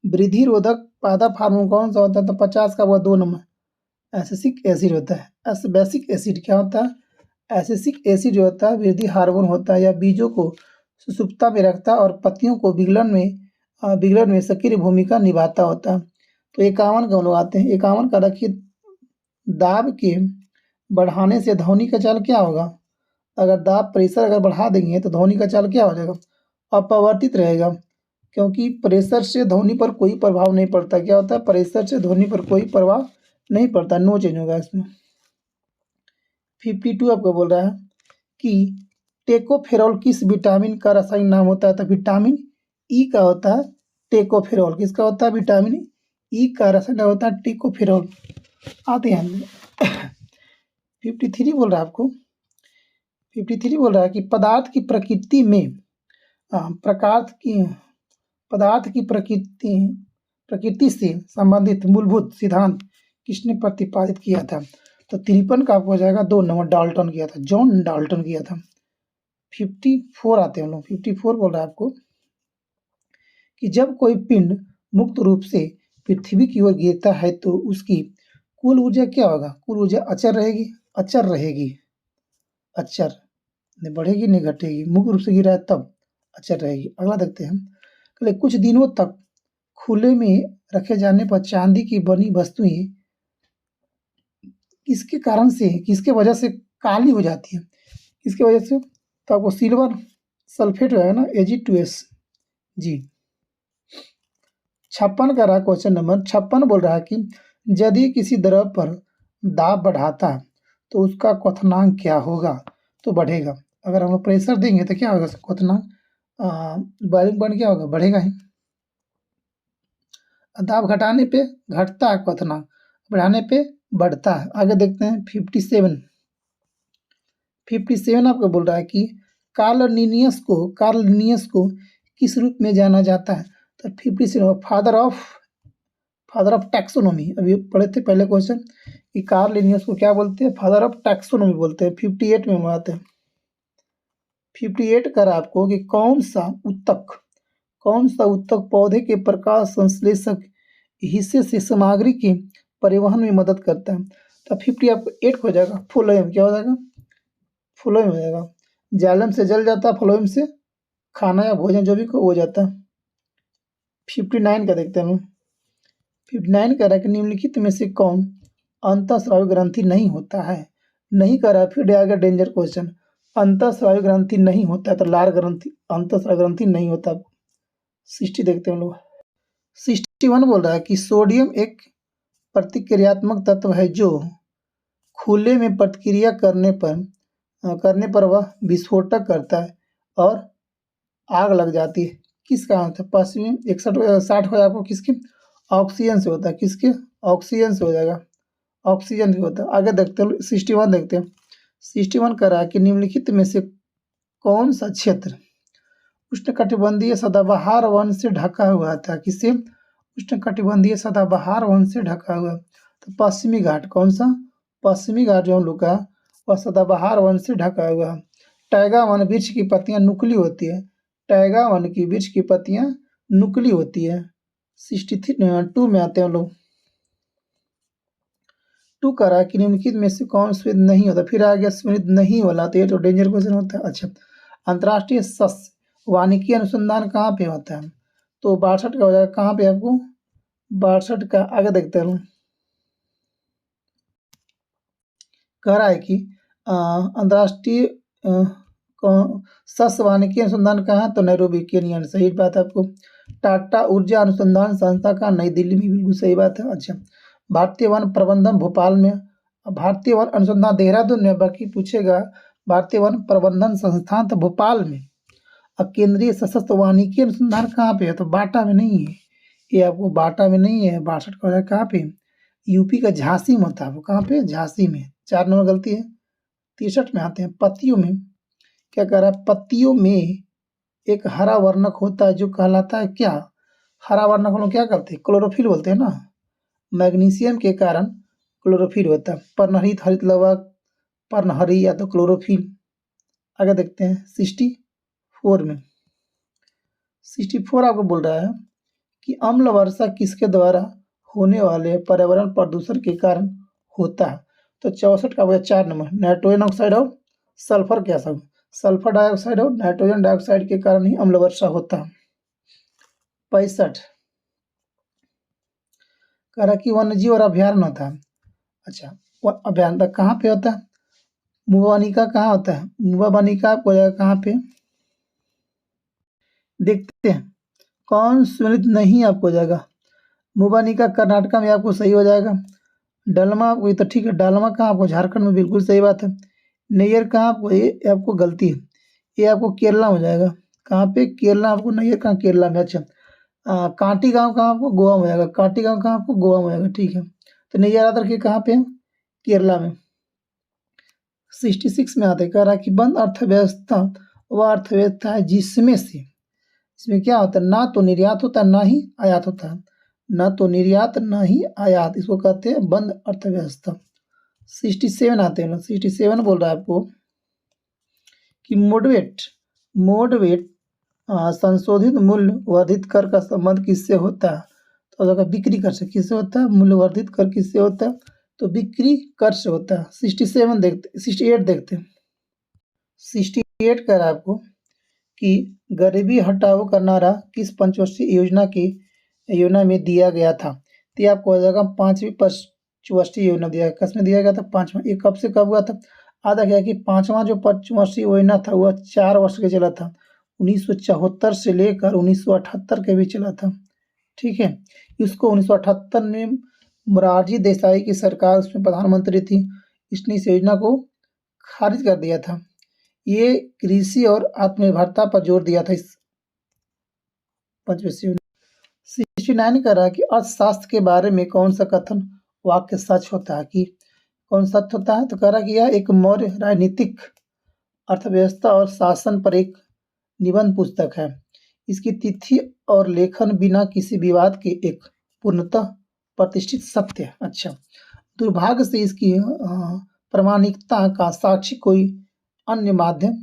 वृद्धि रोधक पादप हार्मोन कौन सा होता है? तो 50 का हुआ 2 नंबर। एसिटिक एसिड होता है। एस्बेसिक एसिड क्या होता है? एसिटिक एसिड जो होता है वृद्धि हार्मोन होता है। या बीजों को सुषुप्तता में रखता है और पत्तियों को बिगड़न में सक्रिय भूमिका निभाता होता है। तो 51 का हम लोग आते हैं। 51 का रखिए, दाब के बढ़ाने से ध्वनि का चाल क्या होगा? अगर दाब प्रेशर अगर बढ़ा देंगे तो ध्वनि का चाल क्या हो जाएगा? अपरिवर्तित रहेगा, क्योंकि प्रेशर से ध्वनि पर कोई प्रभाव नहीं पड़ता। क्या होता है? प्रेशर से ध्वनि पर कोई प्रभाव नहीं पड़ता, नो चेंज होगा इसमें। 52 आपको बोल रहा है कि टेकोफेरॉल किस विटामिन का रासायनिक नाम होता है? तो विटामिन ई का होता है टेकोफेरॉल। किसका होता है? विटामिन ई का रासायनिक नाम होता है टेकोफेरॉल। आते हैं 53 बोल रहा है आपको, 53 बोल रहा है कि पदार्थ की प्रकृति में पदार्थ की प्रकृति से संबंधित मूलभूत सिद्धांत किसने प्रतिपादित किया था? तो 53 का आपको हो जाएगा 2 नंबर। डाल्टन किया था, जॉन डाल्टन किया था। 54 आते हैं हम लोग। 54 बोल रहा है आपको कि जब कोई पिंड मुक्त रूप से पृथ्वी की ओर गिरता है तो उसकी कुल ऊर्जा क्या होगा? कुल ऊर्जा अचर रहेगी। अचर रहेगी, अचर नहीं बढ़ेगी नहीं घटेगी। मुक्त रूप से गिरा है तब अचर रहेगी। अगला देखते हैं। अगले कुछ दिनों तक खुले में रखे जाने पर चांदी की बनी वस्तुएं किसके कारण से, किसके वजह से काली हो जाती है? किसके वजह से? तो आपको सिल्वर सल्फेट है ना, Ag2S जी। 56 का रहा क्वेश्चन नंबर 56 बोल रहा है कि यदि किसी द्रव पर दाब बढ़ाता है तो उसका क्वथनांक क्या होगा? तो बढ़ेगा। अगर हम लोग प्रेशर देंगे तो क्या होगा? क्वथनांक बॉइलिंग पॉइंट क्या होगा? बढ़ेगा ही। दाब घटाने पे घटता है क्वथनांक, बढ़ाने पे बढ़ता है। आगे देखते हैं 57 आपको बोल रहा है कि कार्ल लिनियस को किस रूप में जाना जाता है? तो 57 फादर ऑफ टैक्सोनॉमी। अभी पढ़े थे पहले क्वेश्चन कि कार्ल लिनियस को क्या बोलते हैं? फादर ऑफ टैक्सोनॉमी बोलते हैं। 58 में हम आते हैं। 58 कर आपको कि कौन सा उत्तक पौधे के प्रकाश संश्लेषक हिस्से से सामग्री के परिवहन में मदद करता है? तो 50 आपको 8 हो जाएगा। फ्लोएम क्या हो जाएगा? फ्लोएम हो जाएगा। जाइलम से जल जाता है, फ्लोएम से खाना या भोजन जो भी हो जाता है। 59 का देखते हैं। 59 कह रहा है कि निम्नलिखित में से कौन अंतःस्रावी ग्रंथि नहीं होता है? नहीं कह रहा है, फिर आ गया डेंजर क्वेश्चन। अंतःस्रावी ग्रंथि नहीं होता है तो लार ग्रंथि, अंतःस्रावी ग्रंथि नहीं होता। 60 देखते हैं हम लोग। 61 बोल रहा है कि सोडियम एक प्रतिक्रियात्मक तत्व है जो खुले में प्रतिक्रिया करने पर वह विस्फोटक करता है और आग लग जाती है। किस कारण से? पश्चिमी 61-60 हो आपको किसके? ऑक्सीजन से होता है। किसके? ऑक्सीजन से हो जाएगा, ऑक्सीजन से होता है। आगे देखते हैं 61 देखते हैं। 61 कह रहा है कि निम्नलिखित में से कौन सा क्षेत्र उष्णकटिबंधीय सदाबहार वन से ढका हुआ था? किससे? उष्णकटिबंधीय सदाबहार वन से ढका हुआ। तो पश्चिमी घाट। कौन सा? पश्चिमी घाट जो हम लोग का वह सदाबहार वन से ढका हुआ है। टैगा वन वृक्ष की पत्तियां नुकीली होती है। टैगा वन की वृक्ष की पत्तियां नुकीली होती है। 62 में आते हैं हम लोग। 2 कह रहा है कि निम्नलिखित में से कौन श्वेत नहीं होता? फिर आ गया श्वेत नहीं वाला, तो ये तो डेंजर क्वेश्चन होता है। अच्छा, अंतर्राष्ट्रीय सस्य वानिकी अनुसंधान कहाँ पे होता है? तो 62 का हो जाएगा। कहाँ पे आपको? 62 का आगे देखते हैं। कह रहा है कि अंतर्राष्ट्रीय सस्य वानिकी अनुसंधान कहाँ है? तो नैरोबी केनिया। सही बात है आपको। टाटा ऊर्जा अनुसंधान संस्था का नई दिल्ली में, बिल्कुल सही बात है। अच्छा, भारतीय वन प्रबंधन भोपाल में, भारतीय वन अनुसंधान देहरादून में, बाकी पूछेगा भारतीय वन प्रबंधन संस्थान तो भोपाल में। अब केंद्रीय सशस्त्र वानिकी अनुसंधान कहाँ पे है, तो बाटा में नहीं है, ये आपको बाटा में नहीं है। 62 का है कहाँ पे, यूपी का झांसी में होता है, वो कहाँ पे, झांसी में। 4 नंबर गलती है। 63 में आते हैं पत्तियों में, क्या कह रहा है, पत्तियों में एक हरा वर्णक होता है जो कहलाता है क्या, हरा वर्णक हम लोग क्या करते हैं, क्लोरोफिल बोलते हैं ना, मैग्नीशियम के कारण क्लोरोफिल होता है, पर्णहरित हरित लवक, पर्णहरी या तो क्लोरोफिल। आगे देखते हैं 64 में, 64 आपको बोल रहा है कि अम्ल वर्षा किसके द्वारा होने वाले पर्यावरण प्रदूषण के कारण होता है, तो 64 का हो 4 नंबर, नाइट्रोजन ऑक्साइड और सल्फर गैस, सल्फर डाइऑक्साइड और नाइट्रोजन डाइऑक्साइड के कारण ही अम्ल वर्षा होता है। 65 कह रहा कि वन्यजीव और अभ्यारण्य होता है। अच्छा, अभ्यारण्य कहाँ पे होता है, मुबानिका कहाँ होता है, मुबानिका आपको जाएगा कहाँ पे, देखते हैं कौन सुनित नहीं आपको जाएगा, मुबानिका कर्नाटका में आपको सही हो जाएगा। डालमा आपको, ये तो ठीक है, डालमा कहाँ आपको, झारखंड में, बिल्कुल सही बात है। नैयर कहाँ आपको, ये आपको गलती है, ये आपको केरला हो जाएगा। कहाँ पे, केरला आपको, नैयर कहाँ, केरला में। अच्छा, कांटी गांव कहाँ आपको, गोवा में हो जाएगा, कांटी गांव कहाँ आपको, गोवा में हो जाएगा, ठीक है। तो नैयर याद रखिए कहाँ पे है, केरला में। 66 में आते, कह रहा कि बंद अर्थव्यवस्था वह अर्थव्यवस्था है जिसमें से, इसमें क्या होता है, ना तो निर्यात होता है ना ही आयात होता है, ना तो निर्यात ना ही आयात, इसको कहते हैं बंद अर्थव्यवस्था। 67 आते हैं, 67 बोल रहा है आपको कि मोडवेट संशोधित मूल्य वर्धित कर का संबंध किससे होता है, तो अगर बिक्री कर से किससे होता है, मूल्य वर्धित कर किससे होता है, तो बिक्री कर से होता है। 67 देखते, 68 देखते हैं। 68 कह रहा है आपको कि गरीबी हटाओ का नारा किस पंचवर्षीय योजना में दिया गया था, तो ये आपको हो जाएगा 5वीं पंचवर्षीय योजना दिया, किसमें दिया गया था, 5वां। ये कब से कब हुआ था, आधा क्या कि 5वां जो पंचवर्षीय योजना था वह 4 वर्ष के चला था, 1974 से लेकर 1978 के भी चला था, ठीक है। इसको 1978 में मोरारजी देसाई की सरकार, उसमें प्रधानमंत्री थी, इसने इस योजना को खारिज कर दिया था। ये कृषि और आत्मनिर्भरता पर जोर दिया था इस पंचवर्षीय। 69 कह रहा है कि अर्थशास्त्र के बारे में कौन सा कथन वाक्य सच होता है, कि कौन सच होता है, तो कह रहा है कि यह एक मौर्य राजनीतिक अर्थव्यवस्था और शासन पर एक निबंध पुस्तक है, इसकी तिथि और लेखन बिना किसी विवाद के एक पूर्णतः प्रतिष्ठित सत्य है। अच्छा, दुर्भाग्य से इसकी प्रामाणिकता का साक्षी कोई अन्य माध्यम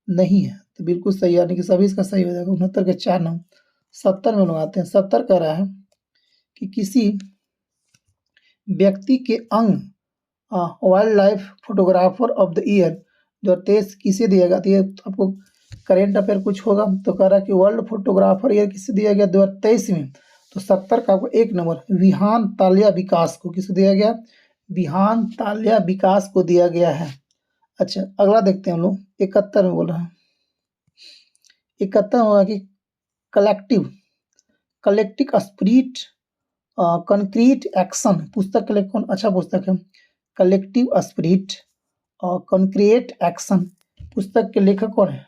नहीं है, तो बिल्कुल सही, यानी कि सभी इसका सही हो जाएगा। 69 के 4 नंबर। 70 में लोग आते हैं, 70 कह रहा है कि किसी व्यक्ति के अंग wild life photographer of the year 2023 किसे दिया गया, तो ये आपको करेंट अफेयर कुछ होगा, तो कह रहा है कि वर्ल्ड फोटोग्राफर ईयर किसे दिया गया 2023 में, तो 70 का आपको 1 नंबर विहान ताल्या विकास को, किसे दिया गया, विहान ताल्या विकास को दिया गया है। अच्छा, अगला देखते हैं हम लोग, 71 में बोल रहा है, 71 होगा कि कलेक्टिव स्पिरिट कंक्रीट एक्शन, पुस्तक के लिए कौन अच्छा पुस्तक है, कलेक्टिव स्पिरिट और कंक्रीट एक्शन, पुस्तक के लेखक कौन है,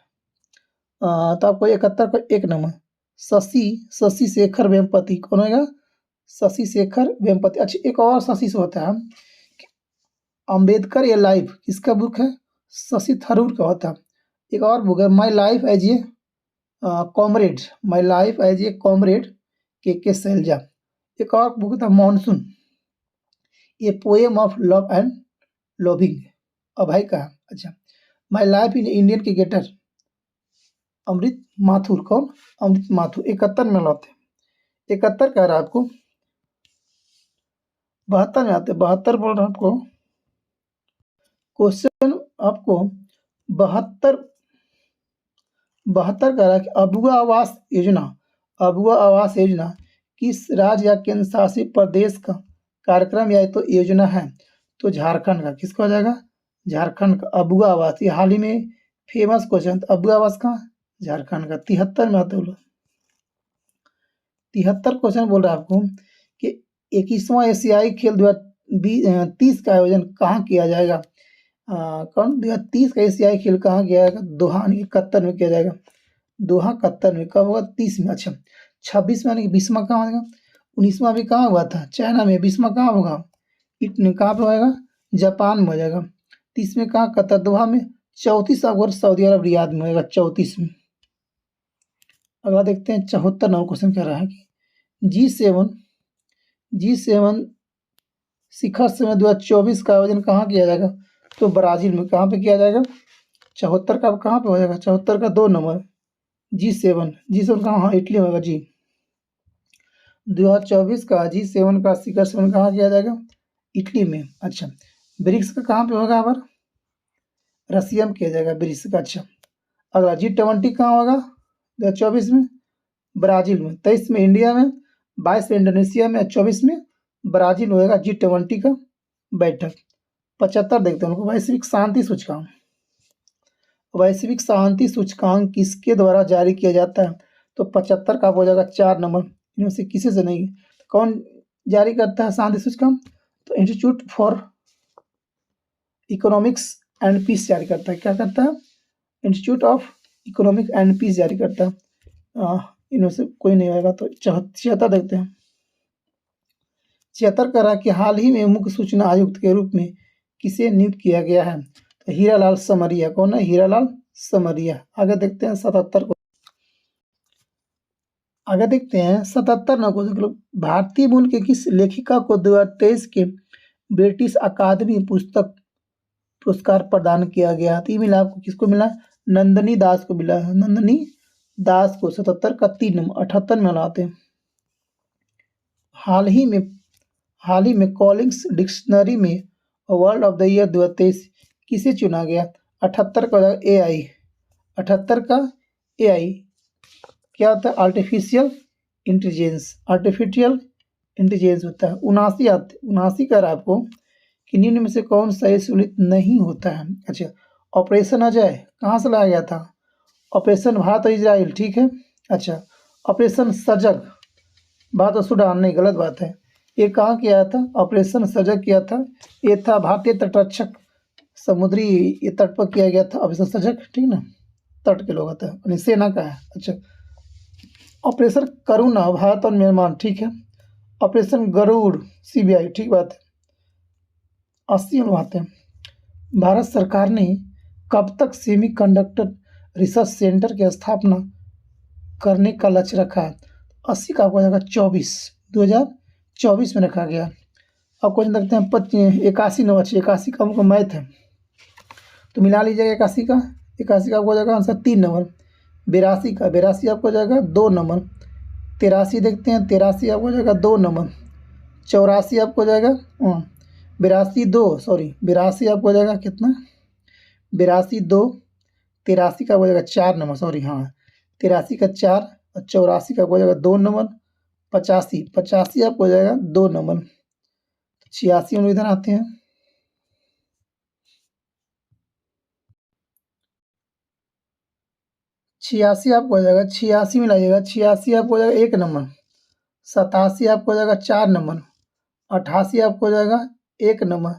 तो आपको 71 को 1 नंबर शशि शेखर वेम्पति, कौन होगा, शशि शेखर वेम्पति। अच्छा, एक और शशि से होता है, अम्बेडकर ए लाइफ किसका बुक है, शशि थरूर का होता है। एक और बुक है my life as a comrade, my life as a comrade, K Sailaja. एक और बुक था monsoon, a poem of love and loving, Abhay का। अच्छा, my life in Indian cricketer, Amrit Mathur, कौन, अमृत माथुर। 71 में लाते, 71 कह रहा है आपको, 72 में आते, 72 बोल रहा हूँ आपको, क्वेश्चन आपको 72 कह रहा है कि अबुआ आवास योजना किस राज्य या केंद्र शासित प्रदेश का कार्यक्रम या तो योजना है, तो झारखंड का, किसका हो जाएगा, झारखंड का अबुआ आवास। ये हाल ही में फेमस क्वेश्चन, अबुआ आवास का, झारखंड का। 73 में आते बोलो, 73 क्वेश्चन बोल रहा है आपको कि 21वां एशियाई खेल 2030 का आयोजन कहाँ किया जाएगा? कौन 2030 का एशियाई खेल कहाँ किया जाएगा? दोहा यानी कि कतर में किया जाएगा। दोहा कतर में कब होगा? 30 में। अच्छा 26 में यानी कि 20वां कहाँ होगा? 19वां भी कहाँ हुआ था? चाइना में। 20वां कहाँ होगा? कहाँ पे होएगा? जापान में हो जाएगा। 30 में कहाँ? कतर दोहा में। 34वां वर्ष सऊदी अरब रियाद में होएगा 34 में। अगला देखते हैं 74 नंबर क्वेश्चन कह रहा है कि G7 शिखर सम्मेलन 2024 का आयोजन कहाँ किया जाएगा? तो ब्राजील में। कहाँ पे किया जाएगा? 74 का कहाँ पे हो जाएगा? 74 का 2 नंबर G7 कहाँ? हाँ इटली में होगा जी। 2024 का G7 का शिखर सम्मेलन कहाँ किया जाएगा? इटली में। अच्छा ब्रिक्स का कहाँ पे होगा? पर रसिया में किया जाएगा ब्रिक्स का। अच्छा अगला G20 कहाँ होगा? 2024 में ब्राजील में। 23 में इंडिया में, 22 में इंडोनेशिया में, 24 में ब्राजील में होगा G20 का बैठक। 75 देखते हैं उनको। वैश्विक शांति सूचकांक। वैश्विक शांति सूचकांक किसके द्वारा जारी किया जाता है? तो 75 का हो जाएगा 4 नंबर। इनमें से किसी से नहीं। कौन जारी करता है शांति सूचकांक? तो institute for economics and peace जारी करता है। क्या करता है? Institute of economic and peace जारी करता है। इनमें से कोई नहीं होगा। तो 76 देखते हैं। 76 कह रहा है कि हाल ही में मुख्य सूचना आयुक्त के रूप में किसे नियुक्त किया गया है? तो हीरालाल समरिया। कौन है? हीरालाल समरिया। आगे देखते हैं 77 को। आगे देखते हैं 77 नंबर को। भारतीय मूल के किस लेखिका को 2023 के ब्रिटिश अकादमी पुस्तक पुरस्कार प्रदान किया गया? तो ये मिला आपको। किसको मिला? नंदिनी दास को मिला है। नंदिनी दास को। 77 का 3 नंबर। 78 में लाते हैं। हाल ही में कॉलिंग्स डिक्शनरी में वर्ड ऑफ द ईयर 2023 किसे चुना गया? 78 का AI। 78 का AI क्या होता है? आर्टिफिशियल इंटेलिजेंस होता है। 79 कह रहा है आपको कि निम्न में से कौन सही सुनित नहीं होता है? अच्छा ऑपरेशन अजय कहाँ से लाया गया था? ऑपरेशन भारत और इजराइल। ठीक है। अच्छा ऑपरेशन सजग भारत और सूडान। नहीं, गलत बात है। ये कहाँ किया था? ऑपरेशन सजग किया था। ये था भारतीय तटरक्षक समुद्री ये तट पर किया गया था ऑपरेशन सजग। ठीक ना, तट के लोग होते हैं। सेना का है। अच्छा ऑपरेशन करुणा भारत और म्यांमार। ठीक है। Operation Garuda CBI। ठीक बात है। 80 में आते हैं। भारत सरकार ने कब तक सेमीकंडक्टर रिसर्च सेंटर की स्थापना करने का लक्ष्य रखा है? 80 का हो जाएगा 2024 में रखा गया। अब क्वेश्चन देखते हैं 81 नंबर। 81 का हमको मैथ है तो मिला लीजिएगा। 81 का हो जाएगा आंसर 3 नंबर। 82 आपको हो जाएगा 2 नंबर। 83 देखते हैं। 83 आपको हो जाएगा 2 नंबर। 84 आपको हो जाएगा 82 आपको हो जाएगा कितना? 82 2 83 का हो जाएगा 4 नंबर। सॉरी हाँ 83 का 4 और 84 का हो जाएगा 2 नंबर। 85 आपको हो जाएगा 2 नंबर। 86 में इधर आते हैं। 86 आपको हो जाएगा। 86 में लाइएगा। 86 आपको हो जाएगा 1 नंबर। 87 आपको हो जाएगा 4 नंबर। 88 आपको हो जाएगा 1 नंबर।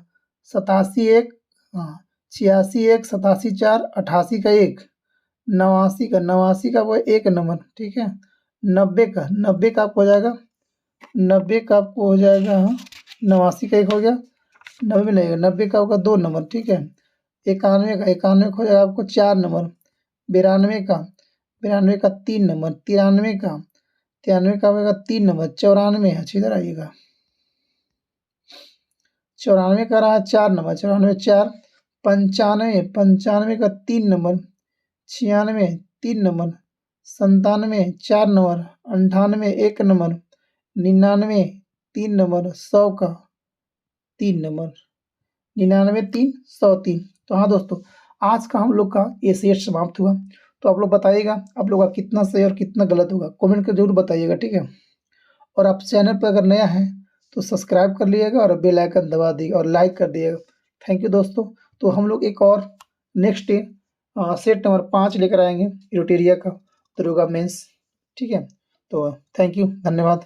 87 1 हाँ 86 1 87 4 88 का 1 89 का वो 1 नंबर। ठीक है। 90 का आपको हो जाएगा 90 का आपको हो जाएगा 89 का 1 हो गया। 90 में लगेगा। 90 का होगा 2 नंबर। ठीक है। 91 का हो जाएगा आपको 4 नंबर। 92 का 3 नंबर। 93 का होगा 3 नंबर। 94 अच्छी इधर आइएगा। 94 का रहा 4 नंबर। 94 4 95 का 3 number. 96 3 number. 97 4 number. 98 1 number. 99 3 number. 100 का 3 नंबर। 99 3 100 3। तो हाँ दोस्तों आज का हम लोग का ये सेट समाप्त हुआ। तो आप लोग बताइएगा आप लोग का कितना सही और कितना गलत होगा, कमेंट कर जरूर बताइएगा। ठीक है। और आप चैनल पर अगर नया है तो सब्सक्राइब कर लीजिएगा और बेल आइकन दबा दीजिएगा और लाइक कर दीजिएगा। थैंक यू दोस्तों। तो हम लोग एक और नेक्स्ट डे सेट नंबर 5 लेकर आएंगे यूटेरिया का दरोगा मेंस। ठीक है। तो थैंक यू, धन्यवाद।